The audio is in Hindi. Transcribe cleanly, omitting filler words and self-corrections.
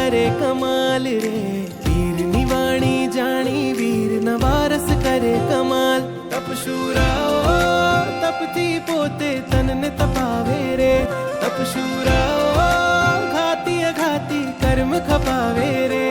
करे कमाल रे। वीर निवाणी जानी वीर नवारस करे कमाल। तपशूराओ तपती पोते तन ने तपावे रे। तपशूराओ घाती अघाती कर्म खपावे रे।